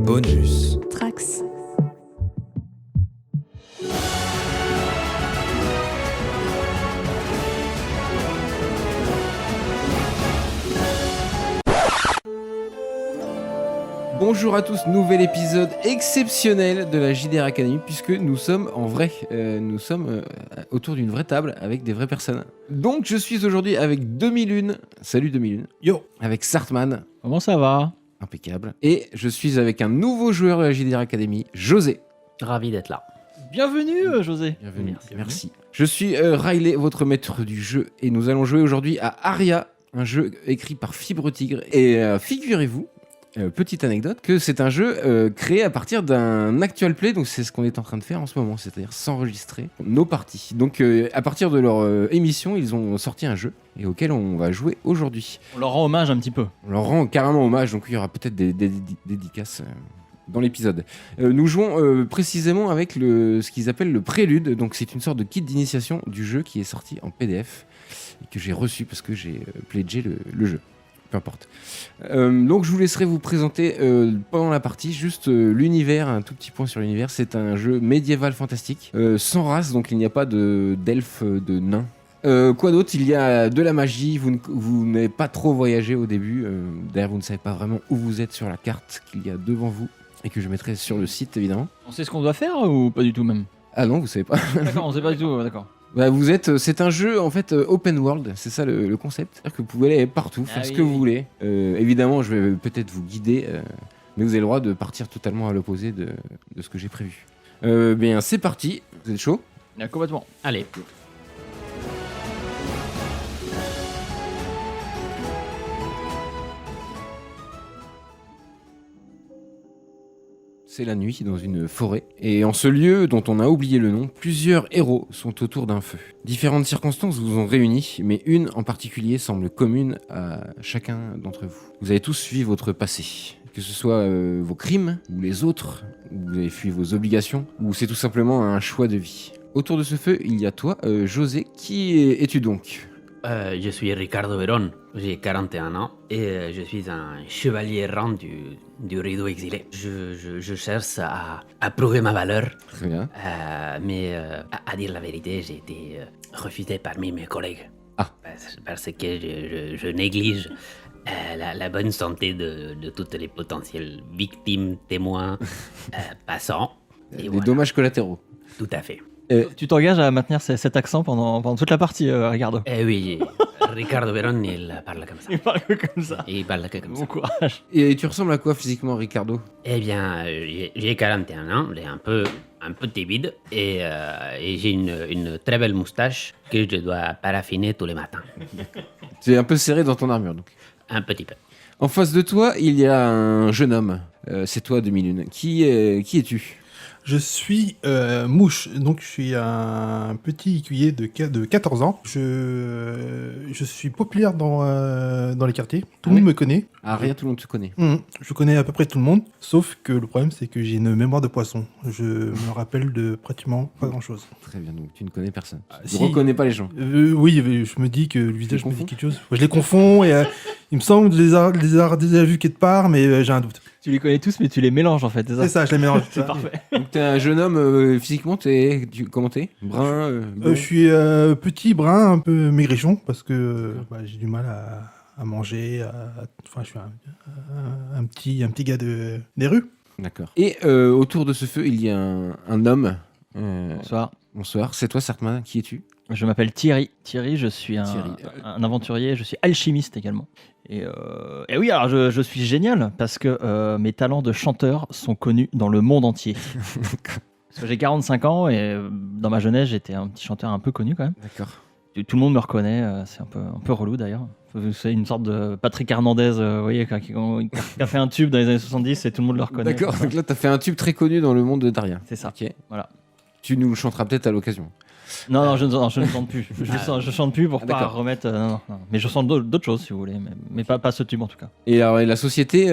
Bonus. Trax. Bonjour à tous, nouvel épisode exceptionnel de la JDR Academy puisque nous sommes en vrai, autour d'une vraie table avec des vraies personnes. Donc je suis aujourd'hui avec 2001, salut 2001, Yo. avec Sartman, Comment ça va? impeccable, et je suis avec un nouveau joueur de la JDR Academy, José. Ravi d'être là. Bienvenue José. Bienvenue, merci. Je suis Riley, votre maître du jeu, et nous allons jouer aujourd'hui à Aria, un jeu écrit par Fibre Tigre, et figurez-vous, petite anecdote, que c'est un jeu créé à partir d'un actual play, donc c'est ce qu'on est en train de faire en ce moment, c'est-à-dire s'enregistrer nos parties. Donc à partir de leur émission, ils ont sorti un jeu et auquel on va jouer aujourd'hui. On leur rend hommage un petit peu. On leur rend carrément hommage, donc il y aura peut-être des dédicaces dans l'épisode. Nous jouons précisément avec ce qu'ils appellent le prélude, donc c'est une sorte de kit d'initiation du jeu qui est sorti en PDF et que j'ai reçu parce que j'ai pledgé le jeu. Peu importe. Donc je vous laisserai vous présenter pendant la partie juste l'univers, un tout petit point sur l'univers. C'est un jeu médiéval fantastique, sans race, donc il n'y a pas d'elfes, de nains. Quoi d'autre? Il y a de la magie, vous n'avez pas trop voyagé au début, d'ailleurs vous ne savez pas vraiment où vous êtes sur la carte qu'il y a devant vous et que je mettrai sur le site évidemment. On sait ce qu'on doit faire ou pas du tout même? Ah non, vous savez pas. D'accord, on sait pas du tout, d'accord. Bah c'est un jeu en fait open world, c'est ça le concept. C'est-à-dire que vous pouvez aller partout, faire ce que vous voulez. Évidemment, je vais peut-être vous guider, mais vous avez le droit de partir totalement à l'opposé de ce que j'ai prévu. Bien, c'est parti. Vous êtes chaud? Complètement. Allez. C'est la nuit dans une forêt, et en ce lieu dont on a oublié le nom, plusieurs héros sont autour d'un feu. Différentes circonstances vous ont réunis, mais une en particulier semble commune à chacun d'entre vous. Vous avez tous suivi votre passé, que ce soit vos crimes, ou les autres, ou vous avez fui vos obligations, ou c'est tout simplement un choix de vie. Autour de ce feu, il y a toi, José. Qui es-tu donc ? Je suis Ricardo Verón, j'ai 41 ans et je suis un chevalier errant du rideau exilé. Je cherche à prouver ma valeur, Très bien. mais à dire la vérité, j'ai été refusé parmi mes collègues. Ah. Parce que je néglige la bonne santé de toutes les potentielles victimes, témoins, passants. Et Des voilà. dommages collatéraux. Tout à fait. Tu t'engages à maintenir cet accent pendant toute la partie, Ricardo. Eh oui, Ricardo Verón, il parle comme ça. Il parle que comme ça. Il parle que comme Bon ça. courage. Et tu ressembles à quoi physiquement, Ricardo ? Eh bien, j'ai 41 ans, j'ai un peu timide et j'ai une très belle moustache que je dois paraffiner tous les matins. Tu es un peu serré dans ton armure, donc. Un petit peu. En face de toi, il y a un jeune homme. C'est toi, 2001. Qui es-tu ? Je suis Mouche, donc je suis un petit écuyer de 14 ans. Je suis populaire dans les quartiers. Tout le monde me connaît. Ah, rien, tout le monde te connaît. Je connais à peu près tout le monde, sauf que le problème c'est que j'ai une mémoire de poisson. Je me rappelle de pratiquement pas grand-chose. Très bien, donc tu ne connais personne. Tu si. ne reconnais pas les gens. Oui, je me dis que le visage me confonds dit quelque chose. Je les confonds et il me semble que je les ai déjà vus quelque part, mais j'ai un doute. Tu les connais tous, mais tu les mélanges en fait, c'est ça? C'est ça, je les mélange. C'est parfait. Donc t'es un jeune homme, physiquement, comment t'es ? Brun blond Je suis petit, brun, un peu maigrichon, parce que j'ai du mal à manger. Enfin, je suis un petit gars des rues. D'accord. Et autour de ce feu, il y a un homme. Bonsoir. Bonsoir, c'est toi, Sartman. Qui es-tu ? Je m'appelle Thierry. Thierry, je suis Thierry. un aventurier, je suis alchimiste également. Et oui, alors je suis génial parce que mes talents de chanteur sont connus dans le monde entier. Parce que j'ai 45 ans et dans ma jeunesse, j'étais un petit chanteur un peu connu quand même. D'accord. Tout le monde me reconnaît, c'est un peu relou d'ailleurs. C'est une sorte de Patrick Hernandez, vous voyez, qui a fait un tube dans les années 70 et tout le monde le reconnaît. D'accord, donc là, t'as fait un tube très connu dans le monde de Daria. C'est ça. Ok. Voilà. Tu nous le chanteras peut-être à l'occasion. Non, je ne chante plus. Je chante plus pour Ah, pas d'accord. remettre. Non. Mais je chante d'autres choses si vous voulez, mais pas ce tube en tout cas. Et alors, et la société,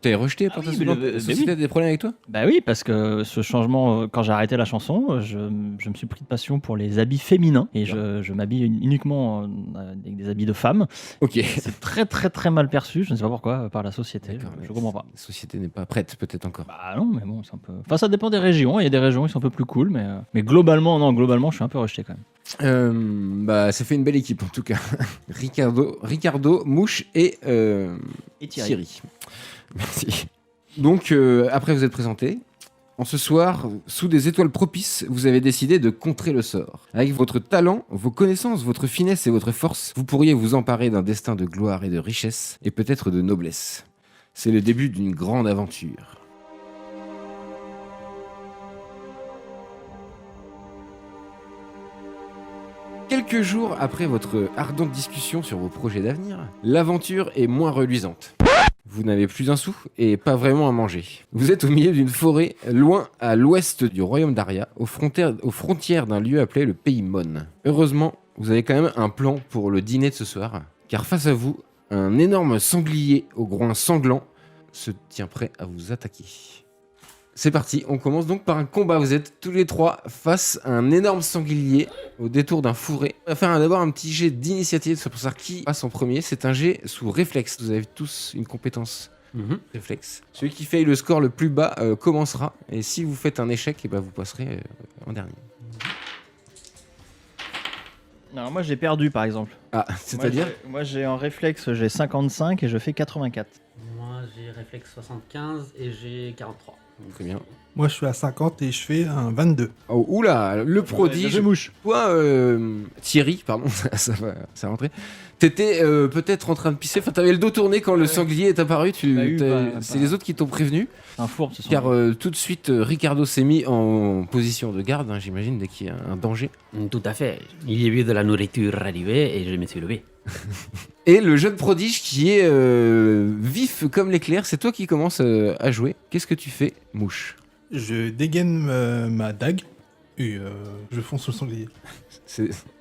t'es rejeté par Ah ta oui, société? mais La société oui. a des problèmes avec toi? Bah oui, parce que ce changement, quand j'ai arrêté la chanson, je me suis pris de passion pour les habits féminins et je m'habille uniquement avec des habits de femmes. Ok. C'est très très très mal perçu. Je ne sais pas pourquoi par la société. D'accord, Je mais comprends pas. La société n'est pas prête, peut-être encore. Bah non, mais bon, c'est un peu. Enfin, ça dépend des régions. Il y a des régions qui sont un peu plus cool, mais globalement, non, globalement, je suis un peu rejeté quand même. Bah, ça fait une belle équipe en tout cas. Ricardo, Mouche et Et Thierry. Thierry. Merci. Donc, après vous êtes présenté. En ce soir, sous des étoiles propices, vous avez décidé de contrer le sort. Avec votre talent, vos connaissances, votre finesse et votre force, vous pourriez vous emparer d'un destin de gloire et de richesse, et peut-être de noblesse. C'est le début d'une grande aventure. Quelques jours après votre ardente discussion sur vos projets d'avenir, l'aventure est moins reluisante. Vous n'avez plus un sou et pas vraiment à manger. Vous êtes au milieu d'une forêt, loin à l'ouest du royaume d'Aria, aux frontières d'un lieu appelé le Pays Mon. Heureusement, vous avez quand même un plan pour le dîner de ce soir, car face à vous, un énorme sanglier au groin sanglant se tient prêt à vous attaquer. C'est parti, on commence donc par un combat. Vous êtes tous les trois face à un énorme sanglier au détour d'un fourré. On va faire d'abord un petit jet d'initiative pour savoir qui passe en premier. C'est un jet sous réflexe. Vous avez tous une compétence réflexe. Celui qui fait le score le plus bas commencera. Et si vous faites un échec, eh ben, vous passerez en dernier. Alors moi j'ai perdu par exemple. Ah, c'est-à-dire Moi j'ai en réflexe, j'ai 55 et je fais 84. Moi, j'ai réflexe 75 et j'ai 43. Très bien. Moi, je suis à 50 et je fais un 22. Oh, oula, le prodige. mouche. Toi, Thierry, pardon, ça va rentrer. T'étais peut-être en train de pisser. Enfin, t'avais le dos tourné quand le sanglier est apparu. C'est les autres qui t'ont prévenu. Un fourbe ce soir. Car tout de suite, Ricardo s'est mis en position de garde, hein, j'imagine, dès qu'il y a un danger. Tout à fait. Il y a eu de la nourriture arriver et je me suis levé. Et le jeune prodige qui est vif comme l'éclair, c'est toi qui commences à jouer. Qu'est-ce que tu fais, Mouche? Je dégaine ma dague et je fonce sur le sanglier.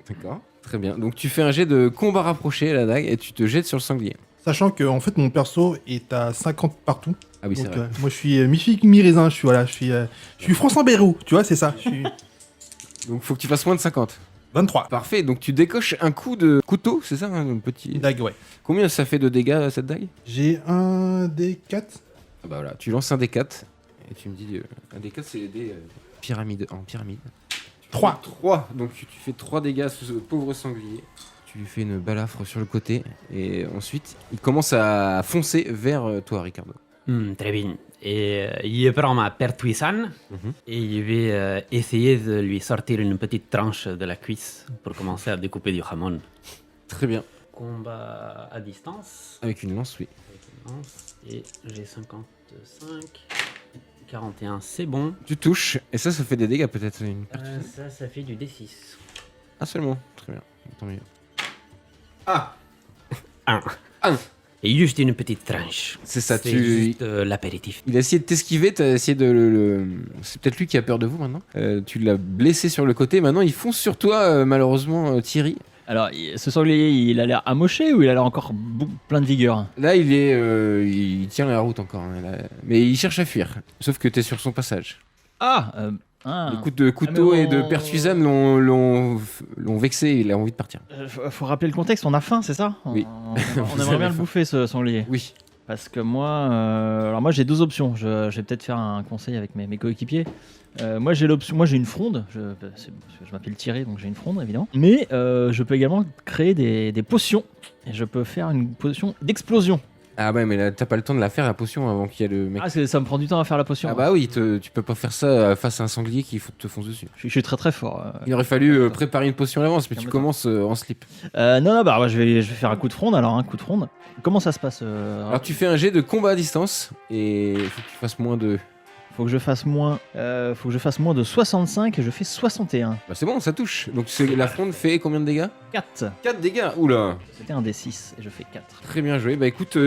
D'accord, très bien. Donc tu fais un jet de combat rapproché à la dague et tu te jettes sur le sanglier. Sachant que en fait mon perso est à 50 partout. Ah oui, c'est Donc vrai. moi je suis mi-figue, mi-raisin, je suis François Bayrou, tu vois, c'est ça. Je suis Donc faut que tu fasses moins de 50. 23. Parfait, donc tu décoches un coup de couteau, c'est ça, un petit... Dague, ouais. Combien ça fait de dégâts cette dague? J'ai un des 4. Ah bah voilà, tu lances un D4 et tu me dis... un D4 c'est des pyramides en pyramide. 3. 3, donc tu fais 3 dégâts à ce pauvre sanglier. Tu lui fais une balafre sur le côté et ensuite il commence à foncer vers toi, Ricardo. Très bien. Et je prends ma pertuisane et je vais essayer de lui sortir une petite tranche de la cuisse pour commencer à découper du jamon. Très bien. Combat à distance. Avec une lance, oui. Avec une lance. Et j'ai 55. 41, c'est bon. Tu touches et ça fait des dégâts peut-être une Ça fait du D6. Ah seulement, très bien, tant mieux. Un. Et juste une petite tranche. C'est ça, C'est tu... juste l'apéritif. Il a essayé de t'esquiver, t'as essayé de C'est peut-être lui qui a peur de vous maintenant. Tu l'as blessé sur le côté, maintenant il fonce sur toi, malheureusement, Thierry. Alors ce sanglier il a l'air amoché ou il a l'air encore plein de vigueur? Là il tient la route encore, hein, là. Mais il cherche à fuir, sauf que t'es sur son passage. Les coups de couteau et de pertuisane l'ont vexé, il a envie de partir. Faut rappeler le contexte, on a faim, c'est ça? Oui. On aimerait bien le bouffer ce sanglier. Oui. Parce que moi j'ai deux options. Je vais peut-être faire un conseil avec mes coéquipiers. Moi j'ai une fronde. Je m'appelle Thierry, donc j'ai une fronde évidemment. Mais je peux également créer des potions. Et je peux faire une potion d'explosion. Ah ouais, mais là t'as pas le temps de la faire la potion avant qu'il y ait le mec. Ah, ça me prend du temps à faire la potion. Ah bah oui, tu peux pas faire ça face à un sanglier qui te fonce dessus. Je suis très très fort. Il aurait fallu préparer une potion à l'avance, mais tu commences en slip. Non, bah je vais faire un coup de fronde. Alors un coup de fronde. Comment ça se passe Alors tu fais un jet de combat à distance et il faut que tu fasses moins de Faut que je fasse moins de 65 et je fais 61. Bah, c'est bon, ça touche. Donc la fronde fait combien de dégâts? 4. 4 dégâts. Oula. C'était un D6 et je fais 4. Très bien joué. Bah écoute,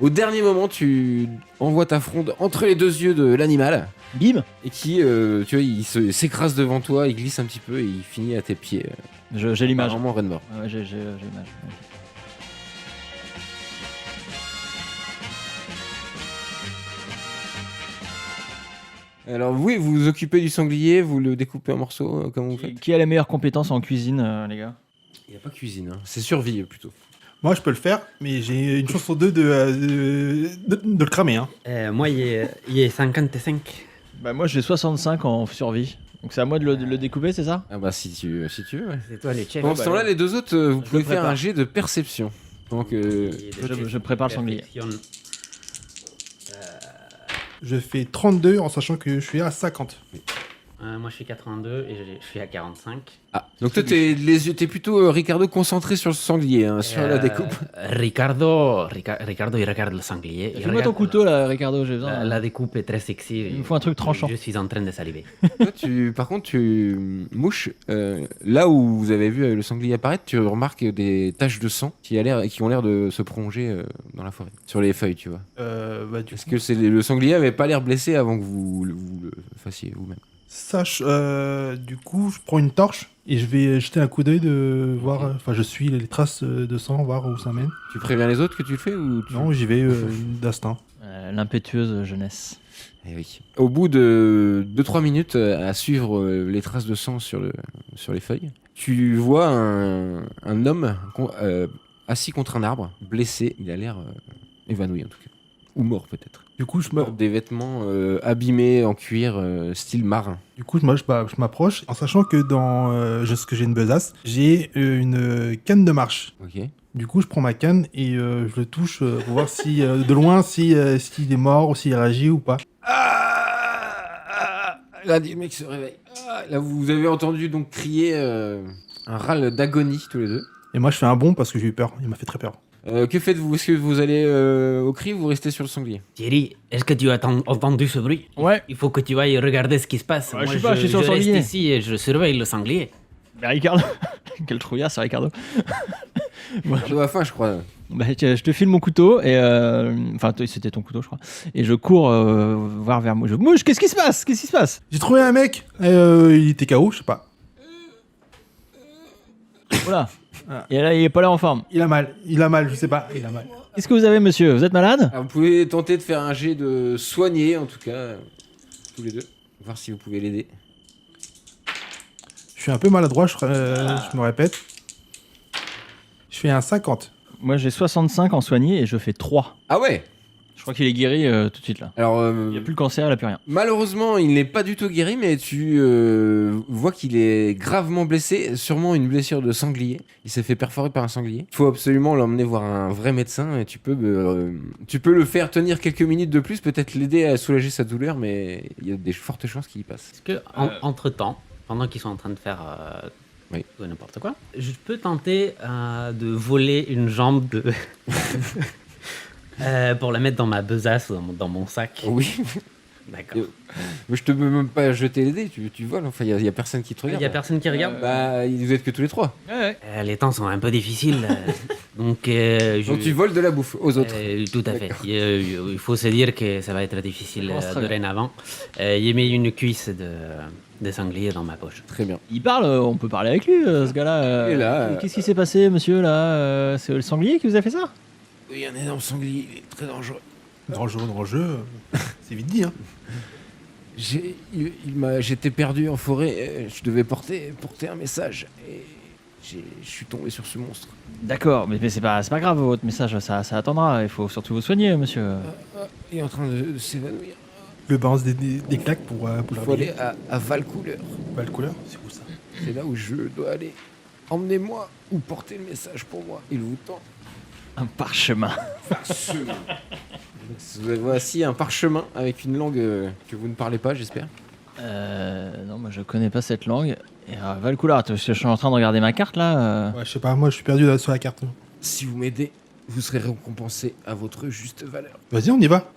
au dernier moment, tu envoies ta fronde entre les deux yeux de l'animal Bim. et qui, tu vois, s'écrase devant toi, il glisse un petit peu et il finit à tes pieds. J'ai l'image. Vraiment raide mort. Ouais, j'ai l'image. Alors oui, vous vous occupez du sanglier, vous le découpez en morceaux, comme vous faites? Qui a les meilleures compétences en cuisine, les gars? Il n'y a pas cuisine, hein. C'est survie plutôt. Moi, je peux le faire, mais j'ai une chance sur deux de le cramer. Hein. Moi, il est 55. Bah moi j'ai 65 en survie. Donc c'est à moi de le découper, c'est ça? Ah bah si tu veux, ouais. C'est toi le chef. Pendant ce temps-là, les deux autres, vous je pouvez le faire prépare. un jet de perception. Donc, Je prépare le sanglier. Je fais 32 en sachant que je suis à 50. Moi, je suis 82 et je suis à 45. donc toi, t'es plutôt Ricardo concentré sur le sanglier, hein, sur la découpe. Ricardo, il regarde le sanglier. Il Fais-moi ton regarde couteau là, Ricardo, j'ai besoin. la découpe est très sexy. Il me faut un truc tranchant. Je suis en train de saliver. Toi, par contre, mouche, là où vous avez vu le sanglier apparaître, tu remarques des taches de sang qui ont l'air de se prolonger dans la forêt, sur les feuilles, tu vois. Du Est-ce coup, que le sanglier avait pas l'air blessé avant que vous le fassiez vous-même? du coup, je prends une torche et je vais jeter un coup d'œil de voir. Enfin, je suis les traces de sang, voir où ça mène. Tu préviens les autres que tu le fais ou Non, j'y vais d'instinct. L'impétueuse jeunesse. Eh oui. Au bout de 2-3 minutes à suivre les traces de sang sur les feuilles, tu vois un homme assis contre un arbre, blessé. Il a l'air évanoui en tout cas. Ou mort peut-être. Du coup, Des vêtements abîmés en cuir style marin. je m'approche en sachant que que j'ai une besace, j'ai une canne de marche. Ok. Du coup, je prends ma canne et je le touche pour voir si de loin s'il est mort ou s'il réagit ou pas. Là, le mec se réveille. Là, vous avez entendu donc crier un râle d'agonie tous les deux. Et moi, je fais un bond parce que j'ai eu peur. Il m'a fait très peur. Que faites-vous? Est-ce que vous allez au cri ou vous restez sur le sanglier? Thierry, est-ce que tu as entendu ce bruit? Ouais. Il faut que tu ailles regarder ce qui se passe. Ouais, Moi, je suis sur le reste sanglier. ici et je surveille le sanglier. Bah Ricardo. Quel trouillard c'est Ricardo. À la fin, je crois. Bah, tiens, je te file mon couteau et enfin c'était ton couteau je crois et je cours voir vers Mouche. Mouche, qu'est-ce qui se passe? Qu'est-ce qui se passe? J'ai trouvé un mec. Il était KO, je sais pas. Voilà. Et là il est pas là en forme. Il a mal, je sais pas. Il a mal. Qu'est-ce que vous avez monsieur? Vous êtes malade? Alors, vous pouvez tenter de faire un jet de soigner, en tout cas, tous les deux. Voir si vous pouvez l'aider. Je suis un peu maladroit, je me répète. Je fais un 50. Moi j'ai 65 en soigné et je fais 3. Ah ouais. Je crois qu'il est guéri tout de suite là. Alors, Il n'y a plus le cancer, il a plus rien. malheureusement, il n'est pas du tout guéri, mais tu vois qu'il est gravement blessé, sûrement une blessure de sanglier. Il s'est fait perforer par un sanglier. Il faut absolument l'emmener voir un vrai médecin et tu peux le faire tenir quelques minutes de plus, peut-être l'aider à soulager sa douleur, mais il y a des fortes chances qu'il y passe. Est-ce que, entre-temps, pendant qu'ils sont en train de faire Oui. tout et n'importe quoi, je peux tenter de voler une jambe de... pour la mettre dans ma besace ou dans mon sac. Oui, D'accord. mais je te peux même pas jeter les dés, tu voles, enfin, il y a personne qui te Il regarde. n'y a personne qui regarde. Bah, vous êtes que tous les trois. Ouais. Les temps sont un peu difficiles. Donc, Donc tu voles de la bouffe aux autres. Tout à fait. Il faut se dire que ça va être difficile Commence très bien. dorénavant. J'ai mis une cuisse de sanglier dans ma poche. Très bien. Il parle, on peut parler avec lui ce gars-là. Il est là, Qu'est-ce qui s'est passé monsieur là? C'est le sanglier qui vous a fait ça? Il y a un énorme sanglier, il est très dangereux. Dangereux, c'est vite dit, hein. J'étais perdu en forêt, je devais porter un message et je suis tombé sur ce monstre. D'accord, mais c'est pas grave votre message, ça attendra. Il faut surtout vous soigner monsieur. Il est en train de s'évanouir. Le balance des claques pour Il la faut aller à Valcouleur. Belle couleur, c'est où ça? C'est là où je dois aller. Emmenez-moi ou portez le message pour moi. Il vous tend. Un parchemin. Parchemin. Voici un parchemin avec une langue que vous ne parlez pas, j'espère. Non, moi je connais pas cette langue. Et Valcoulard, je suis en train de regarder ma carte là. Ouais, je sais pas, moi je suis perdu là sur la carte. Si vous m'aidez, vous serez récompensé à votre juste valeur. Vas-y, on y va.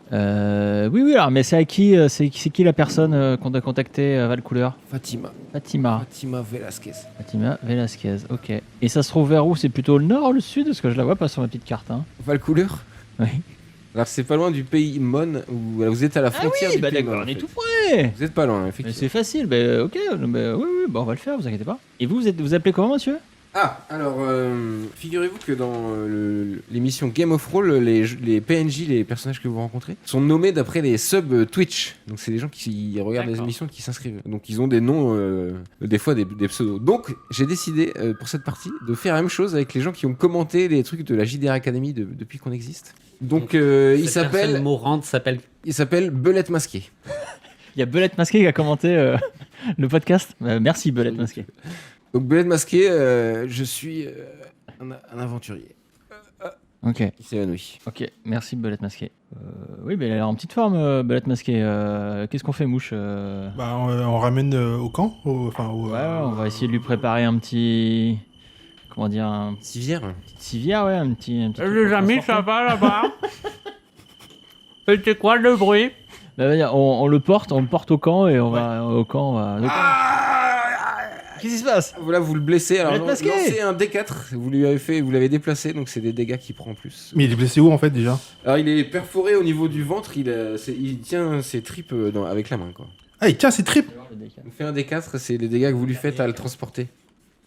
Oui, alors, mais c'est à qui c'est qui la personne qu'on doit contacter à Valcouleur? Fatima Velasquez. Fatima Velasquez, ok. Et ça se trouve vers où? C'est plutôt le nord ou le sud? Parce que je la vois pas sur ma petite carte. Hein. Valcouleur. Oui. Alors c'est pas loin du pays Mon, où vous êtes à la frontière du pays d'accord, Mon, en on est fait. tout près. Vous êtes pas loin, Mais effectivement. c'est facile, ok, oui, on va le faire, vous inquiétez pas. Et vous appelez comment, monsieur? Ah, alors, figurez-vous que dans l'émission Game of Roll, les PNJ, les personnages que vous rencontrez, sont nommés d'après les subs Twitch. Donc c'est des gens qui regardent les D'accord. émissions et qui s'inscrivent. Donc ils ont des noms, des fois des pseudos. Donc j'ai décidé pour cette partie de faire la même chose avec les gens qui ont commenté les trucs de la JDR Academy depuis qu'on existe. Donc il Cette personne s'appelle mourante s'appelle. Belette Masquée. Il y a Belette Masquée qui a commenté le podcast. Merci Belette Masquée. Donc Belette Masquée, je suis un aventurier. Ok, Il s'est évanoui. ok, merci Belette Masquée. Oui, mais elle a l'air en petite forme, Belette Masquée. Qu'est-ce qu'on fait, Mouche? Bah, on ramène au camp. Ouais, on va essayer de lui préparer un petit... Comment dire? Un petit Civière. civière, ouais, un petit truc Les pour amis, transporter. ça va là-bas? C'était quoi le bruit? Bah, on le porte au camp et on va au camp. Qu'est-ce qui se passe? Voilà, vous le blessez. Alors, Belette Masquée. lancez un D4. Vous l'avez déplacé, donc c'est des dégâts qu'il prend en plus. Mais il est blessé où en fait déjà? Alors, il est perforé au niveau du ventre. Il tient ses tripes avec la main, quoi. Ah, il tient ses tripes. On fait un D4, c'est les dégâts que vous lui faites à le transporter.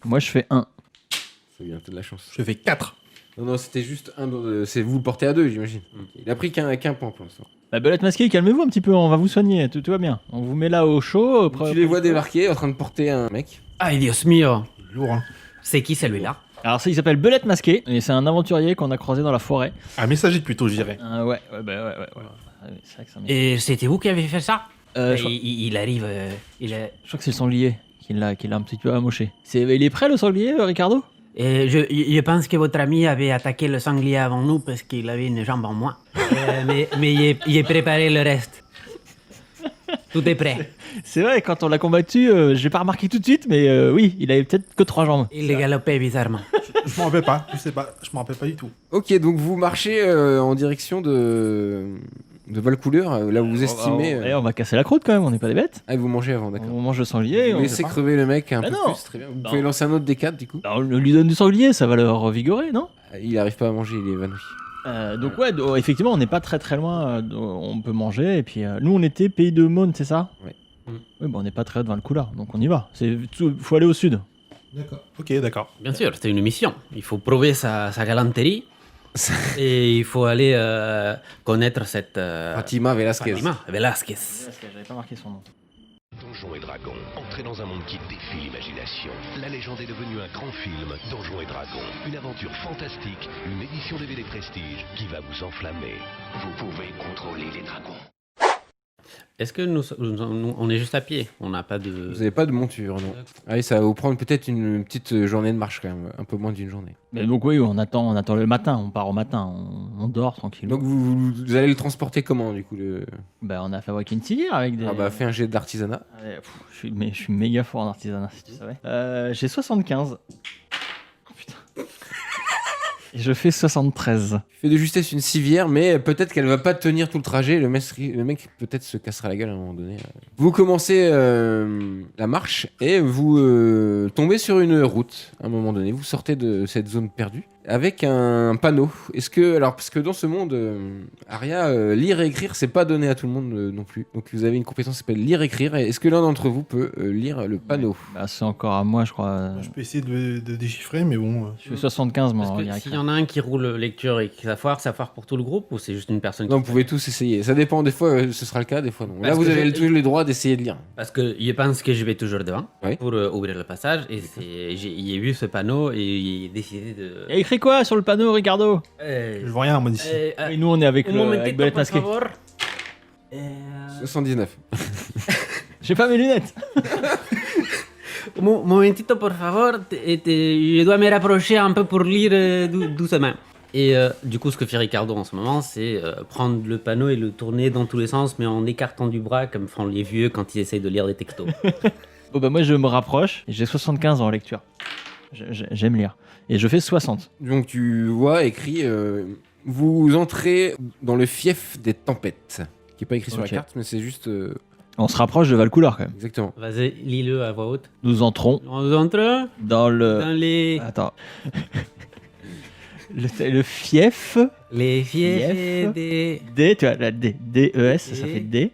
Moi, je fais 1. C'est bien, t'as de la chance. Je fais 4. Non, c'était juste un. C'est vous le portez à 2, j'imagine. Il a pris qu'un point pour l'instant. Bah, Belette Masquée, calmez-vous un petit peu, on va vous soigner, tout va bien. On vous met là au chaud. Tu les vois débarquer en train de porter un mec. Ay, Dios mío. Lourd, hein. C'est qui celui-là? Alors, ça, il s'appelle Belette Masquée, et c'est un aventurier qu'on a croisé dans la forêt. Un messager plutôt, je dirais. Ouais. Ah oui, c'est vrai que ça m'est- Et c'était vous qui avez fait ça? je, crois, Il arrive. Il est... je crois que c'est le sanglier qui l'a un petit peu amoché. Il est prêt le sanglier, Ricardo? Et je pense que votre ami avait attaqué le sanglier avant nous parce qu'il avait une jambe en moins. Mais il est préparé le reste. Tout est prêt. C'est vrai, quand on l'a combattu, j'ai pas remarqué tout de suite, mais oui, il avait peut-être que 3 jambes. Il galopait bizarrement. Je m'en rappelle pas, je sais pas, je m'en rappelle pas du tout. Ok, donc vous marchez en direction de Valcouleur, là où vous estimez. On va casser la croûte quand même, on n'est pas des bêtes. Ah, vous mangez avant, d'accord. On mange le sanglier. Vous On laissez crever le mec un Bah peu non. plus, très bien. Vous Non. pouvez lancer un autre D4 du coup. on lui donne du sanglier, ça va le revigorer, non? Il arrive pas à manger, il est évanoui. Donc effectivement, on n'est pas très loin, on peut manger, et puis nous on était pays de Mône, c'est ça? Ouais. Oui, on n'est pas très devant le couloir, donc on y va. Faut aller au sud. D'accord. Ok, d'accord. Bien sûr, c'est une mission. Il faut prouver sa galanterie. Et il faut aller connaître cette. Fatima Velasquez. Fatima Velasquez. J'avais pas marqué son nom. Donjons et Dragons, entrez dans un monde qui défie l'imagination. La légende est devenue un grand film, Donjons et Dragons. Une aventure fantastique, une édition DVD Prestige qui va vous enflammer. Vous pouvez contrôler les dragons. Est-ce que nous, on est juste à pied? On n'a pas de. Vous n'avez pas de monture, non. Allez, ça va vous prendre peut-être une petite journée de marche quand même, un peu moins d'une journée. Mais donc oui, on attend le matin, on part au matin, on dort tranquille. Donc vous allez le transporter comment du coup On a fabriqué une civière avec des. Ah bah fais un jet d'artisanat. Allez, je suis méga fort en artisanat, si tu savais. J'ai 75. Oh, putain. Et je fais 73. Fais de justesse une civière, mais peut-être qu'elle va pas tenir tout le trajet. Le mec peut-être se cassera la gueule à un moment donné. Vous commencez la marche et vous tombez sur une route à un moment donné. Vous sortez de cette zone perdue avec un panneau. Parce que dans ce monde, Aria, lire et écrire, c'est pas donné à tout le monde non plus. Donc vous avez une compétence qui s'appelle lire et écrire. Est-ce que l'un d'entre vous peut lire le panneau? C'est encore à moi, je crois. Je peux essayer de déchiffrer, mais bon. Je fais 75, moi. Parce que s'il y en a un qui roule lecture et qui ça foire pour tout le groupe, ou c'est juste une personne Non, qui vous pouvez tous essayer. Ça dépend, des fois ce sera le cas, des fois non. Là Parce vous que avez tous les droits d'essayer de lire. Parce que je pense que je vais toujours devant Oui. pour ouvrir le passage. Et j'ai vu ce panneau et j'ai décidé de. Il y a écrit quoi sur le panneau, Ricardo? Je vois rien, moi d'ici. Et nous, on est avec, un avec momentito, Belette por Masquée. favor. 79. J'ai pas mes lunettes. Momentito, por favor. Je dois me rapprocher un peu pour lire doucement. Et du coup, ce que fait Ricardo en ce moment, c'est prendre le panneau et le tourner dans tous les sens, mais en écartant du bras, comme font les vieux quand ils essayent de lire des textos. Bon, moi, je me rapproche et j'ai 75 en lecture. J'aime lire. Et je fais 60. Donc tu vois écrit vous entrez dans le fief des tempêtes, qui est pas écrit sur la Ok. carte, mais c'est juste On se rapproche de Valcouleur quand même. exactement. Vas-y, lis-le à voix haute. Nous entrons On entre dans le... dans les, Attends. le fief les Fief. fiefs D, tu vois, la D, D-E-S, ça Et- fait D.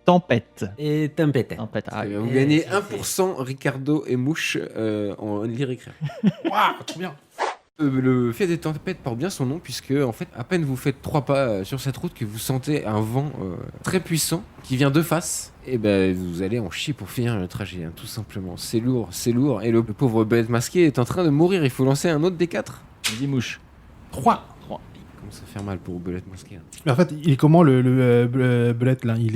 Tempête. et tempêtes. Tempête. Ah, Vous Et gagnez c'est- 1% Ricardo et Mouche en lire écrire. Waouh, trop bien. Le fief des tempêtes porte bien son nom puisque en fait à peine vous faites 3 pas sur cette route que vous sentez un vent très puissant qui vient de face et ben vous allez en chier pour finir le trajet hein, tout simplement. C'est lourd et le pauvre belette masqué est en train de mourir. Il faut lancer un autre D4. Vas-y, mouche. 3. Comment ça fait mal pour belette masqué hein. Mais en fait, il est comment le belette là il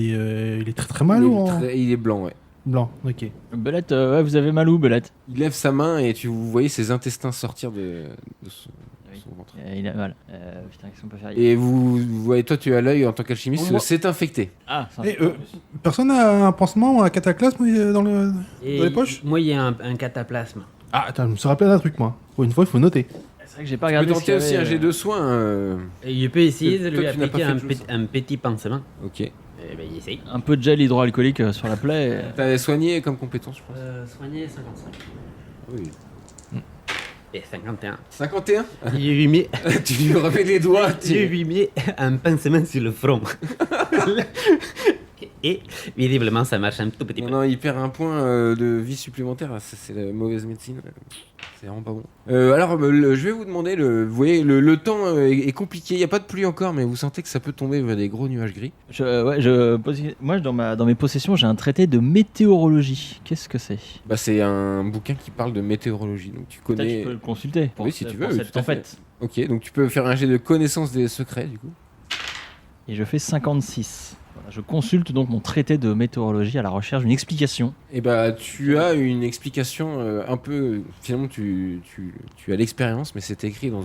est très très mal il, ou est en il est blanc ouais. blanc? Ok. Belette, ouais, vous avez mal où, Belette? Il lève sa main et vous voyez ses intestins sortir de son ventre. Il a mal. Putain, qu'est-ce qu'on peut faire? Et vous voyez, toi tu as l'œil en tant qu'alchimiste, Moi- c'est infecté. Ah, ça. Et personne n'a un pansement ou un cataclysme dans le. Et Dans les poches moi, il y a un cataplasme. Ah, attends, je me suis rappelé d'un truc moi. Pour une fois, il faut noter. C'est vrai que j'ai pas Tu peux regardé. tenter aussi un jet de soins. Et je peux essayer de Toi, lui tu n'as appliquer pas fait de choses. un petit pansement. Ok. Eh ben, il essaye. Un peu de gel hydroalcoolique sur la plaie. T'avais soigné comme compétence, je pense. Soigner 55. Oui. Et 51. 51 Je lui mets, Tu lui remets les doigts. je lui mets un pansement sur le front. Et visiblement, ça marche un tout petit Non, peu. non, il perd un point de vie supplémentaire. C'est la mauvaise médecine. C'est vraiment pas bon. Alors, je vais vous demander, vous voyez, le temps est compliqué. Il n'y a pas de pluie encore, mais vous sentez que ça peut tomber vers des gros nuages gris. Moi, dans mes possessions, j'ai un traité de météorologie. Qu'est-ce que c'est? Bah, c'est un bouquin qui parle de météorologie. Donc, tu Peut-être connais. tu peux le consulter. Oui, si tu veux, Pour oui, cette tout à fait. tempête. Ok, donc tu peux faire un jet de connaissance des secrets, du coup. Et je fais 56. Voilà, je consulte donc mon traité de météorologie à la recherche d'une explication. Et bah, tu as une explication un peu. Finalement, tu as l'expérience, mais c'est écrit dans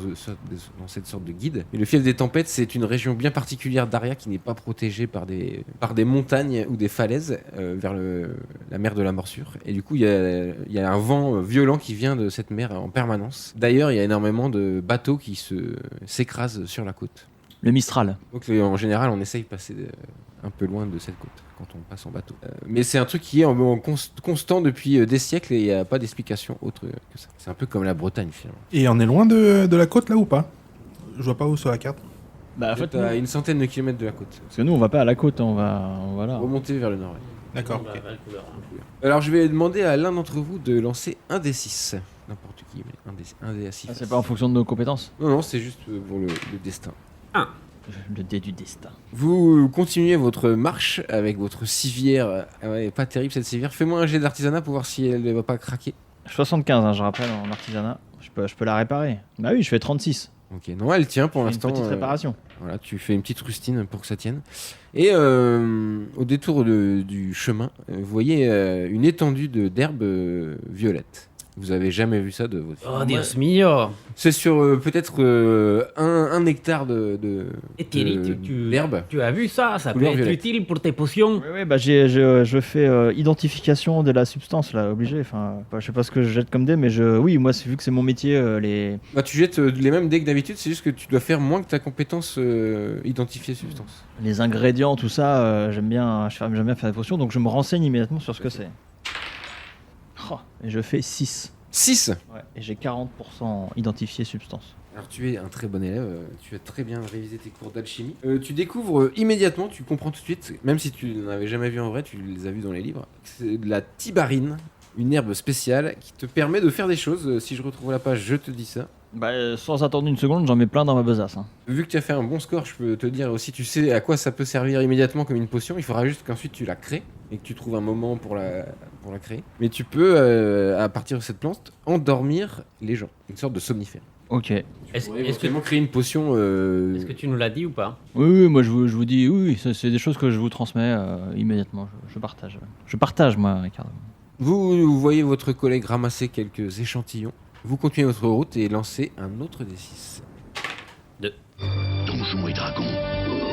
cette sorte de guide. Et le fief des tempêtes, c'est une région bien particulière d'Aria qui n'est pas protégée par des montagnes ou des falaises vers la mer de la Morsure. Et du coup, il y a un vent violent qui vient de cette mer en permanence. D'ailleurs, il y a énormément de bateaux qui s'écrasent sur la côte. Le Mistral. Donc en général, on essaye de passer un peu loin de cette côte quand on passe en bateau. Mais c'est un truc qui est en constant depuis des siècles et il n'y a pas d'explication autre que ça. C'est un peu comme la Bretagne finalement. Et on est loin de la côte là ou pas? Je vois pas où sur la carte. Bah, en Vous fait, êtes à une centaine de kilomètres de la côte. parce que nous, on va pas à la côte, on va là. Remontez vers le nord. ouais. D'accord. Bah, ok. bah, le couleur, hein. Alors je vais demander à l'un d'entre vous de lancer un des 6. N'importe qui, mais un des 6. Ah, c'est pas en fonction de nos compétences. Non, c'est juste pour le destin. Le dé du destin. Vous continuez votre marche avec votre civière. Ah ouais, pas terrible cette civière. Fais-moi un jet d'artisanat pour voir si elle ne va pas craquer. 75, hein, je rappelle, en artisanat. Je peux la réparer. Bah oui, je fais 36. Ok, non, elle tient pour Une l'instant. petite réparation. Voilà, tu fais une petite rustine pour que ça tienne. Et au détour du chemin, vous voyez une étendue d'herbes violettes. Vous avez jamais vu ça de votre vie. Oh, Dios mio! C'est sur peut-être un hectare Et Thierry, d'herbe. tu as vu ça? Ça peut Couleur être violette. utile pour tes potions. Oui, bah je fais identification de la substance, là, obligé. Enfin, je sais pas ce que je jette comme dé, mais oui, moi, vu que c'est mon métier, les... Bah, tu jettes les mêmes dés que d'habitude, c'est juste que tu dois faire moins que ta compétence identifier substance. les ingrédients, tout ça, j'aime bien faire des potions, donc je me renseigne immédiatement sur ce que c'est. Oh, et je fais 6. 6. Ouais, et j'ai 40% identifié substance. Alors tu es un très bon élève, tu as très bien révisé tes cours d'alchimie. Tu découvres immédiatement, tu comprends tout de suite, même si tu n'en avais jamais vu en vrai, tu les as vus dans les livres, c'est de la tibarine, une herbe spéciale qui te permet de faire des choses. Si je retrouve la page, je te dis ça. Bah, sans attendre une seconde, j'en mets plein dans ma besace. Hein. Vu que tu as fait un bon score, je peux te dire aussi, tu sais à quoi ça peut servir immédiatement comme une potion. Il faudra juste qu'ensuite tu la crées et que tu trouves un moment pour la créer. Mais tu peux, à partir de cette plante, endormir les gens. Une sorte de somnifère. Ok. Tu Est-ce pourrais que- éventuellement créer une potion. Est-ce que tu nous l'as dit ou pas? Oui, moi je vous dis, oui, c'est des choses que je vous transmets immédiatement. Je partage. Je partage, moi, Ricardo. Vous voyez votre collègue ramasser quelques échantillons. Vous continuez votre route et lancez un autre des 6. Donjons et dragons.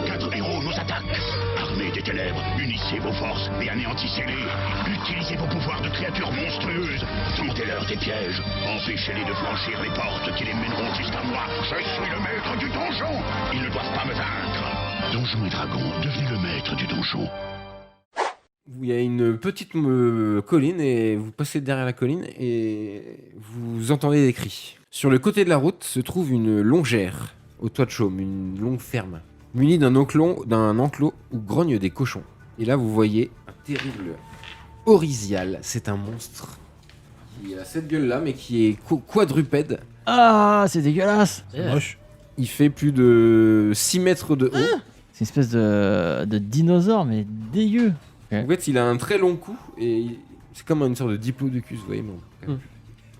4 héros nous attaquent. Armés des ténèbres. chèvres, unissez vos forces et anéantissez-les. Utilisez vos pouvoirs de créatures monstrueuses. Tendez-leur des pièges. Empêchez-les de franchir les portes qui les mèneront jusqu'à moi. Je suis le maître du donjon. Ils ne doivent pas me vaincre. Donjons et Dragons, devenez le maître du donjon. Il y a une petite colline et vous passez derrière la colline et vous entendez des cris. Sur le côté de la route se trouve une longère au toit de chaume, une longue ferme, munie d'un enclos où grognent des cochons. Et là vous voyez un terrible Orisial, c'est un monstre qui a cette gueule là mais qui est quadrupède. Ah, c'est dégueulasse. C'est moche. Il fait plus de 6 mètres de haut. C'est une espèce de dinosaure, mais dégueu. En fait, il a un très long cou et c'est comme une sorte de diplodocus, vous voyez.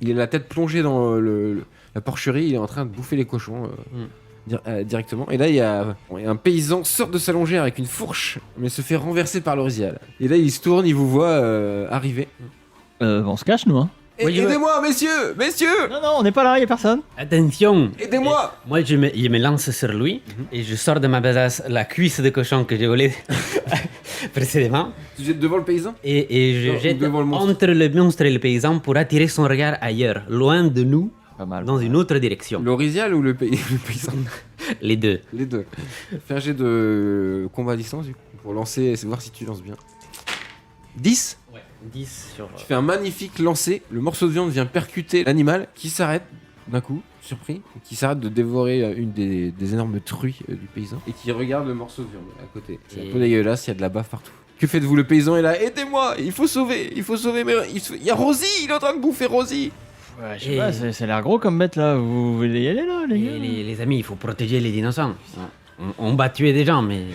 Il a la tête plongée dans la porcherie, il est en train de bouffer les cochons directement. Et là, il y a un paysan sort de sa longère avec une fourche, mais se fait renverser par l'Orisial. Et là, il se tourne, il vous voit arriver. On se cache, nous, hein. Aidez-moi, messieurs. Non, on n'est pas là, y a personne. Attention. Aidez-moi. Moi, je me lance sur lui et je sors de ma besace la cuisse de cochon que j'ai volée précédemment. Tu jettes devant le paysan Et je Non, jette devant le monstre. entre le monstre et le paysan pour attirer son regard ailleurs, loin de nous, Pas mal. dans une autre direction. L'Orisial ou le paysan? Les deux. Les deux. Fais un jet de combat à distance du coup, pour lancer et voir si tu lances bien. 10. 10 sur... Tu fais un magnifique lancer, le morceau de viande vient percuter l'animal qui s'arrête d'un coup, surpris, qui s'arrête de dévorer une des énormes truies du paysan et qui regarde le morceau de viande à côté. C'est un peu dégueulasse, il y a de la bave partout. Que faites-vous? Le paysan est là, aidez-moi, il faut sauver, mais il y a Rosie, il est en train de bouffer Rosie. Ouais, je sais pas, ça a l'air gros comme bête là. Vous voulez y aller là, les gars? Les amis, il faut protéger les dinosaures. On va tuer des gens, mais...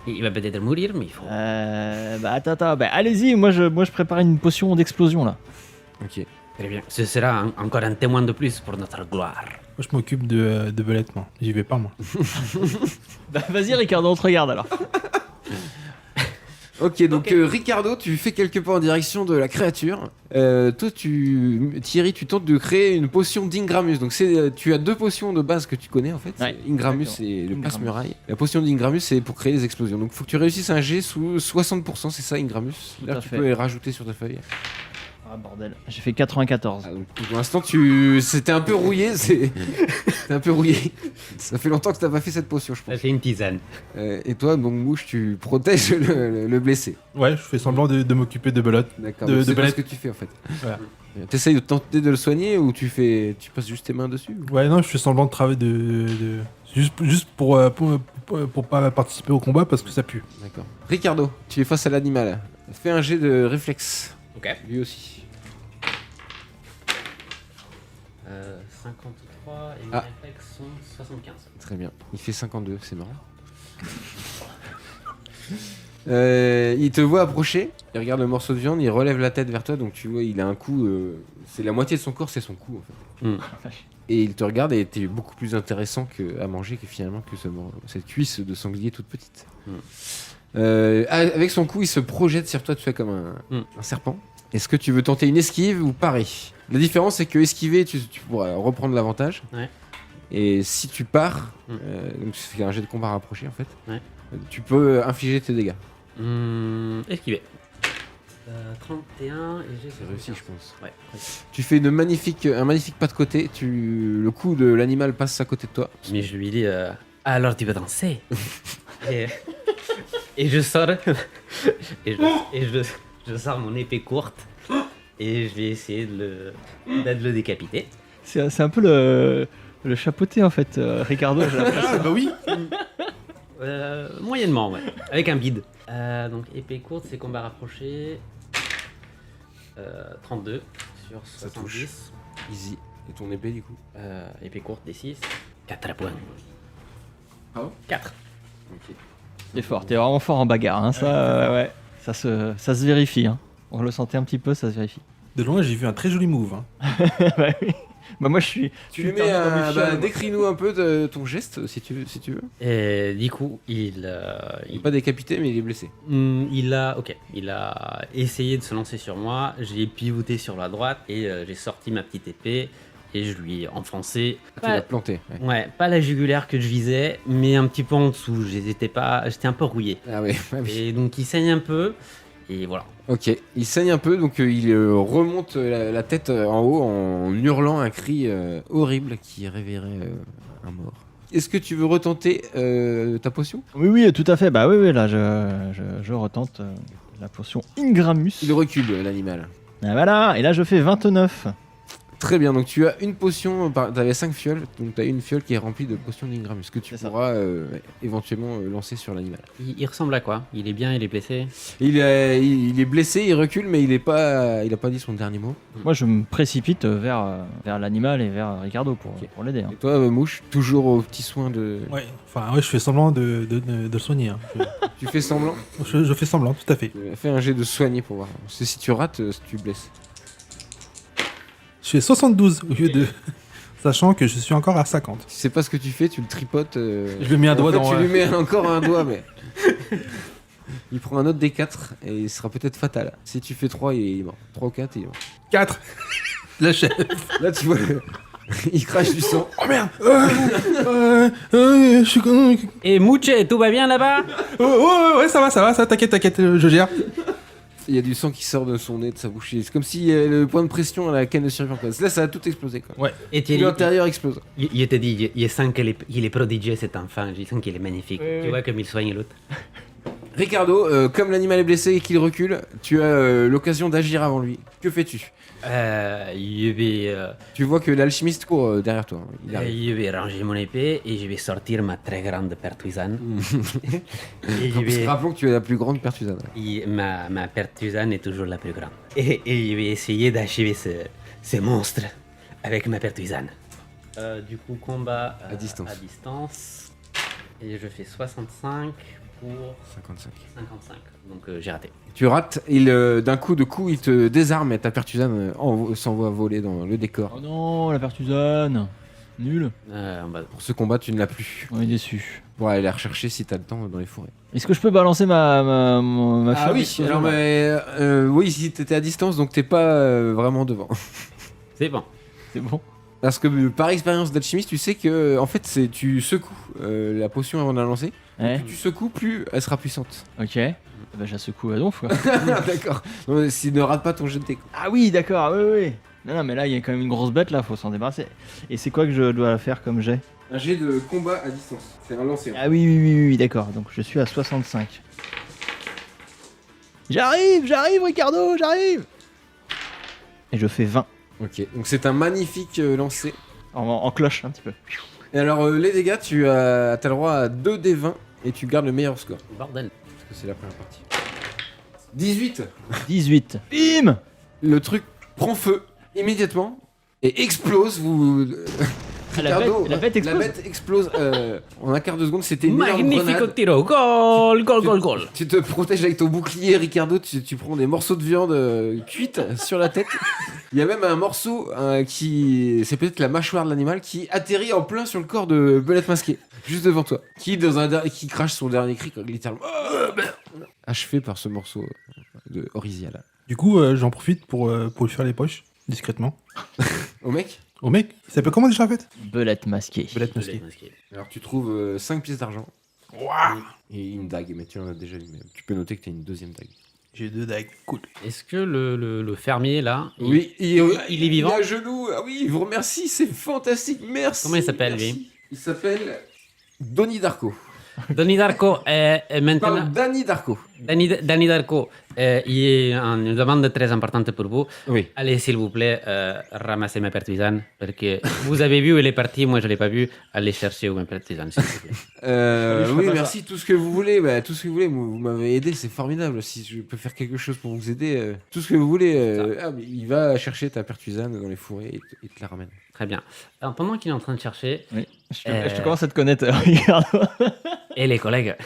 Il va peut-être mourir, mais il faut... Attends, allez-y, moi je prépare une potion d'explosion là. Ok. Très bien. Ce sera encore un témoin de plus pour notre gloire. Moi, je m'occupe de Belette, moi. J'y vais pas, moi. Vas-y Ricardo, on te regarde alors. Ok, donc Ricardo, tu fais quelques pas en direction de la créature. Toi, Thierry, tu tentes de créer une potion d'Ingramus. Donc, tu as 2 potions de base que tu connais en fait. Ouais, Ingramus exactement. et le Ingramus. passe-muraille. La potion d'Ingramus, c'est pour créer des explosions. Donc, il faut que tu réussisses un jet sous 60%, c'est ça, Ingramus. Tout Là, à tu fait. peux les rajouter sur ta feuille. Ah bordel, j'ai fait 94. Ah, donc, pour l'instant, c'était un peu rouillé. C'était un peu rouillé. Ça fait longtemps que tu n'as pas fait cette potion, je Ça pense. fait une tisane. Et toi, donc, Mouche, tu protèges le blessé. Ouais, je fais semblant de m'occuper de Belote. D'accord. De C'est pas Belette. ce que tu fais en fait. Voilà. T'essayes de tenter de le soigner ou tu passes juste tes mains dessus ou... Ouais, non, je fais semblant de travailler juste pour pas participer au combat parce que ça pue. D'accord. Ricardo, tu es face à l'animal. Fais un jet de réflexe. Ok. Lui aussi. 53 et mes Ah. réflexes sont 75. Très bien. Il fait 52, c'est marrant. Il te voit approcher, il regarde le morceau de viande, il relève la tête vers toi, donc tu vois, il a un coup. C'est la moitié de son corps, c'est son cou en fait. Et il te regarde et t'es beaucoup plus intéressant à manger que finalement que cette cuisse de sanglier toute petite. Avec son cou, il se projette sur toi, tu fais comme un serpent. Est-ce que tu veux tenter une esquive ou parer? La différence, c'est que esquiver, tu pourras reprendre l'avantage. Ouais. Et si tu pars, donc tu fais un jet de combat rapproché en fait, Ouais. tu peux infliger tes dégâts. Esquiver. 31 et j'ai... C'est réussi, je pense. Ouais. Tu fais un magnifique pas de côté, le cou de l'animal passe à côté de toi. Mais je lui dis, alors tu veux danser? et je sors, je sors mon épée courte et je vais essayer de le décapiter. C'est un peu le chapeauté en fait, Ricardo. J'ai l'impression. Ah, bah oui. Moyennement, ouais. Avec un bide. Donc épée courte, c'est combat rapproché. 32 sur Ça touche. 70. Easy. Et ton épée du coup? Épée courte, D6. 4 points. Pardon? 4. Ok. T'es fort, t'es vraiment fort en bagarre, hein, ça, ouais. Ça se vérifie, hein. On le sentait un petit peu, ça se vérifie. De loin, j'ai vu un très joli move. Hein. Ouais, oui. Bah moi je suis. Tu je lui suis mets perdu comme une fiole, moi. décris-nous un peu de ton geste si tu veux. Et du coup, il Il est pas décapité mais il est blessé. il a essayé de se lancer sur moi. J'ai pivoté sur la droite et j'ai sorti ma petite épée et je lui ai enfoncé. Tu l'as planté. Ouais. Ouais, pas la jugulaire que je visais, mais un petit peu en dessous. J'étais un peu rouillé. Ah oui. Ah oui. Et donc il saigne un peu, et voilà. Ok, il saigne un peu, donc il remonte la tête en haut en hurlant un cri horrible qui réveillerait un mort. Est-ce que tu veux retenter ta potion? Oui, tout à fait. Bah oui, là, je retente la potion Ingramus. Il recule, l'animal. Ah, voilà, et là, je fais 29. Très bien, donc tu as une potion, t'avais 5 fioles, donc tu as une fiole qui est remplie de potions d'Ingramus que tu C'est ça. pourras éventuellement lancer sur l'animal. Il ressemble à quoi? Il est bien, il est blessé? Il est blessé, il recule, mais il a pas dit son dernier mot. Moi, je me précipite vers l'animal et vers Ricardo pour l'aider. Hein. Et toi, Mouche, toujours aux petits soins de... Ouais, enfin, ouais, je fais semblant de le soigner. Hein. Tu fais semblant? Je fais semblant, tout à fait. Fais un jet de soigner pour voir. Parce que si tu rates, tu blesses. Je fais 72 au lieu de... Sachant que je suis encore à 50. Tu sais pas ce que tu fais, tu le tripotes. Je lui mets un doigt en fait, dans... Tu lui mets encore un doigt, mais... Il prend un autre des 4 et il sera peut-être fatal. Si tu fais 3, il est mort. 3 ou 4, il est mort. 4. La chef. Là, tu vois, il crache du sang. Oh merde. Je suis... Et Mouche, tout va bien là-bas? Ouais, ça va, t'inquiète, je gère. Il y a du sang qui sort de son nez, de sa bouche. C'est comme si le point de pression à la canne de survivant. Là, ça a tout explosé. Quoi. Ouais. Et Thierry, L'intérieur explose. je te dis, je sens qu'il est prodigieux cet enfant, je sens qu'il est magnifique. Tu vois comme il soigne l'autre. Ricardo, comme l'animal est blessé et qu'il recule, tu as l'occasion d'agir avant lui. Que fais-tu? Je vais, Tu vois que l'alchimiste court derrière toi. Il arrive. je vais ranger mon épée et je vais sortir ma très grande pertuisane. Et je vais... Rappelons que tu es la plus grande pertusane. Ma pertusane est toujours la plus grande. Et je vais essayer d'achever ce monstre avec ma pertusane. Du coup, combat À distance. à distance. Et je fais 65 pour 55. 55. Donc j'ai raté. Tu rates, d'un coup de coup, il te désarme et ta pertusane s'envoie voler dans le décor. Oh non, la pertusane. Nul. Pour ce combat, tu ne l'as plus. On est déçus. Pour aller la rechercher si t'as le temps dans les forêts. Est-ce que je peux balancer ma Ah fiole oui, d'explosion, alors, là mais, oui, si t'étais à distance, donc t'es pas vraiment devant. C'est bon. C'est bon. Parce que par expérience d'alchimiste, tu sais que en fait, tu secoues la potion avant de la lancer. Ouais. Plus tu secoues, plus elle sera puissante. Ok. Bah, je la secoue à donf, quoi. D'accord. Donc, ne rate pas ton jet de dés. Ah oui, d'accord, oui. Non, mais là, il y a quand même une grosse bête, là, faut s'en débarrasser. Et c'est quoi que je dois faire comme jet? Un jet de combat à distance. C'est un lancer. Ah oui, d'accord. Donc je suis à 65. J'arrive, Ricardo, j'arrive. Et je fais 20. Ok. Donc c'est un magnifique lancer. En cloche, un petit peu. Et alors les dégâts, tu as le droit à 2 des 20 et tu gardes le meilleur score. Bordel. Parce que c'est la première partie. 18. 18. Bim. Le truc prend feu immédiatement et explose. Ricardo, la bête explose. La bête explose en un quart de seconde. C'était une énorme Magnifico grenade. tiro. Goal. Tu te protèges avec ton bouclier, Ricardo. Tu prends des morceaux de viande cuite sur la tête. Il y a même un morceau c'est peut-être la mâchoire de l'animal qui atterrit en plein sur le corps de Belette Masquée, juste devant toi, qui crache son dernier cri, littéralement achevé par ce morceau de Orisia là. Du coup, j'en profite pour lui faire les poches, discrètement. Au mec. Au mec, il s'appelle comment déjà en fait? Belette masquée. Belette masquée. Alors tu trouves 5 pièces d'argent. Waouh. Et une dague, mais tu en as déjà une. Tu peux noter que tu as une deuxième dague. J'ai 2 dagues, cool. Est-ce que le fermier là, Oui, il est vivant? Il est à genoux. Ah oui, il vous remercie, c'est fantastique. Merci. Comment il s'appelle, merci. lui? Il s'appelle Donnie Darko. Donnie Darko est maintenant. Pardon, Danny Darko. Danny Darko, il y a une demande très importante pour vous. Oui. Allez, s'il vous plaît, ramassez ma pertuisane. Parce que vous avez vu, elle est partie, moi je ne l'ai pas vue. Allez chercher ma pertuisane, s'il vous plaît. Oui, merci, tout ce que vous voulez. Bah, tout ce que vous voulez, vous m'avez aidé, c'est formidable. Si je peux faire quelque chose pour vous aider, tout ce que vous voulez. Mais il va chercher ta pertuisane dans les fourrés et te la ramène. Très bien. Alors, pendant qu'il est en train de chercher, Oui. Je te commence à te connaître, Ricardo. et les collègues,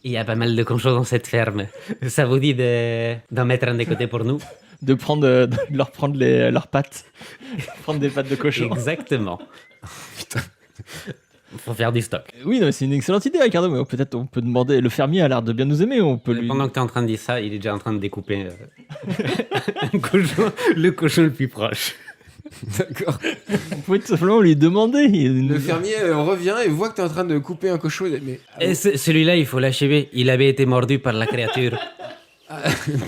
il y a pas mal de conchos dans cette ferme. Ça vous dit d'en mettre un des côtés pour nous? de leur prendre leurs pattes. Prendre des pattes de cochon. Exactement. Faut faire du stock. Oui, non, mais c'est une excellente idée, Ricardo. Mais peut-être on peut demander. Le fermier a l'air de bien nous aimer. On peut lui. Pendant que tu es en train de dire ça, il est déjà en train de découper un cochon, le cochon le plus proche. D'accord. Vous pouvez tout simplement lui demander. Le fermier revient et voit que t'es en train de couper un cochon. Mais Et celui-là, il faut l'achever. Il avait été mordu par la créature.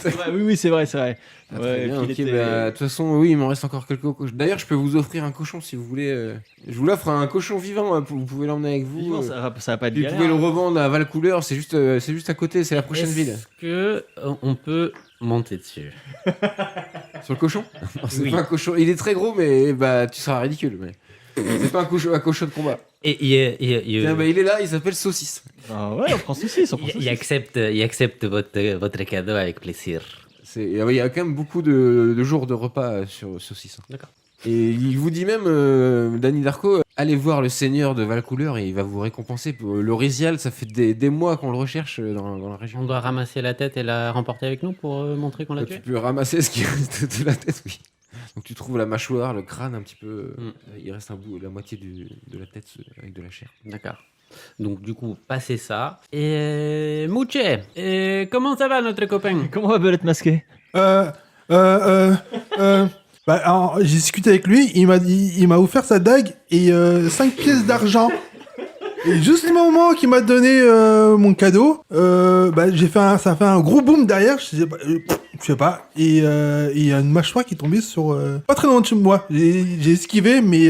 C'est vrai, oui, c'est vrai, c'est vrai. Ah, Ouais, très bien, puis il ok, était- bah, de toute façon, oui, il m'en reste encore quelques cochons. D'ailleurs, je peux vous offrir un cochon si vous voulez. Je vous l'offre un cochon vivant, hein, vous pouvez l'emmener avec vous. Vivant, ça va pas être Puis vous galère. pouvez le revendre à Valcouleur, c'est juste à côté, c'est la prochaine ville. Est-ce que on peut monter dessus? Sur le cochon Non, c'est Oui. pas un cochon. Il est très gros, mais bah, tu seras ridicule. Mais... c'est pas un cochon de combat. Et Tiens, bah, il est là, il s'appelle Saucisse. Ah ouais, on prend saucisse, on prend saucisse. il accepte votre cadeau avec plaisir. Il y a quand même beaucoup de jours de repas sur Saucisse. D'accord. Et il vous dit même, Danny Darko, allez voir le seigneur de Valcouleur et il va vous récompenser. Le Rizial, ça fait des mois qu'on le recherche dans la région. On doit ramasser la tête et la remporter avec nous pour montrer qu'on l'a tué. Tu peux ramasser ce qui reste de la tête, oui. Donc tu trouves la mâchoire, le crâne un petit peu. Il reste un bout, la moitié de la tête avec de la chair. D'accord. Donc du coup, passez ça. Et Mouche, comment ça va notre copain? Comment va Belette masquée? Bah, alors, j'ai discuté avec lui, il m'a offert sa dague et 5 pièces d'argent. Et juste au moment qu'il m'a donné mon cadeau, bah, ça a fait un gros boom derrière, je sais pas. Et il y a une mâchoire qui est tombée sur pas très loin de chez moi. J'ai esquivé, mais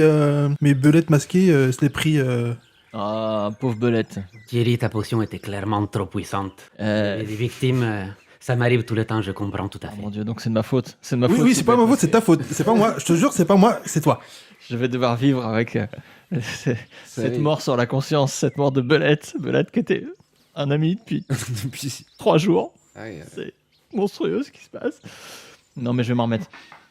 mes belettes masquées, je l'ai pris. Ah, pauvre Belette. Thierry, ta potion était clairement trop puissante. Les victimes, ça m'arrive tout le temps, je comprends tout à Oh fait. mon dieu, donc c'est de ma faute. C'est de ma Oui, faute. oui, c'est pas ma faute, c'est ta faute. C'est pas moi, je te jure, c'est pas moi, c'est toi. Je vais devoir vivre avec cette mort sur la conscience, cette mort de Belette. Belette qui était un ami depuis Depuis... 3 jours. Ouais, C'est monstrueux ce qui se passe. Non, mais je vais m'en remettre.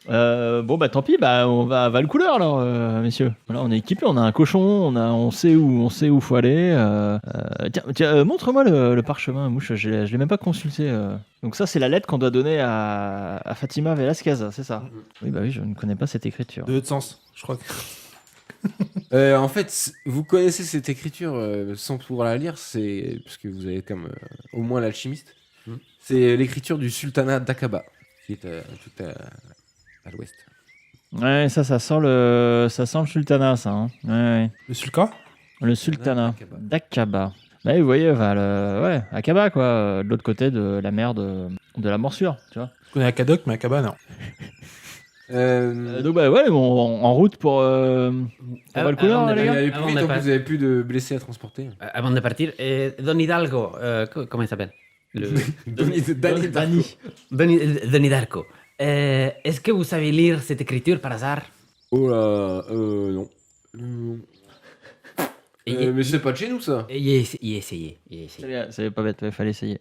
Bon, bah tant pis, bah, on va à Valcouleur alors, messieurs. Voilà, on est équipés, on a un cochon, on sait où faut aller. Tiens, montre-moi le parchemin, Mouche, je l'ai même pas consulté. Donc, ça, c'est la lettre qu'on doit donner à Fatima Velasquez, c'est ça? Oui, bah oui, je ne connais pas cette écriture. De l'autre sens, je crois que. En fait, vous connaissez cette écriture sans pouvoir la lire, c'est parce que vous avez comme au moins l'alchimiste. C'est l'écriture du sultanat d'Aqaba, qui est tout à l'ouest. Ouais, ça sent le sultanat, ça. Hein. Ouais. Le sulka. Le sultanat d'Aqaba. d'Aqaba. Bah, vous voyez, ouais, Aqaba, quoi, de l'autre côté de la mer de la morsure, tu vois. Je connais Akadok, mais Akaba, non. Donc, bah, ouais, en route pour Valcouleur, avant de les Il gars. avait Ah, plus on vite, n'a en pas- plus, vous avez plus de blessés à transporter. Avant de partir, Don Hidalgo, comment il s'appelle? Danny. Don Hidalgo. Est-ce que vous savez lire cette écriture par hasard? Oh là, non. Non. Mais c'est pas de chez nous, ça. Y essayez. C'est pas bête, il fallait essayer.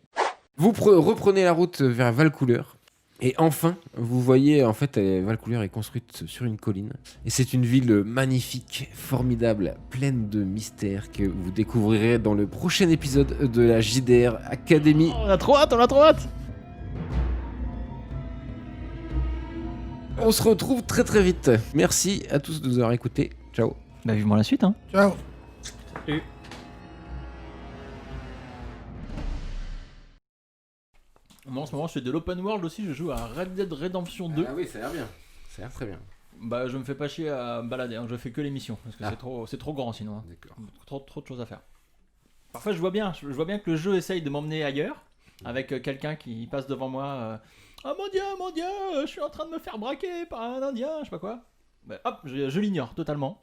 Vous reprenez la route vers Valcouleur. Et enfin, vous voyez, en fait, Valcouleur est construite sur une colline. Et c'est une ville magnifique, formidable, pleine de mystères que vous découvrirez dans le prochain épisode de la JDR Academy. Oh, on a trop hâte. On se retrouve très très vite. Merci à tous de nous avoir écoutés. Ciao. Bah, vivement la suite, hein. Ciao. Moi, en ce moment, je fais de l'open world aussi, je joue à Red Dead Redemption 2. Ah oui, ça a l'air bien. Ça a l'air très bien. Bah, je me fais pas chier à me balader, hein. Je fais que les missions, parce que Ah. c'est trop grand sinon. Hein. D'accord. Trop de choses à faire. Parfois, je vois bien que le jeu essaye de m'emmener ailleurs, avec quelqu'un qui passe devant moi. Oh mon dieu, je suis en train de me faire braquer par un indien, je sais pas quoi. Bah, hop, je l'ignore totalement.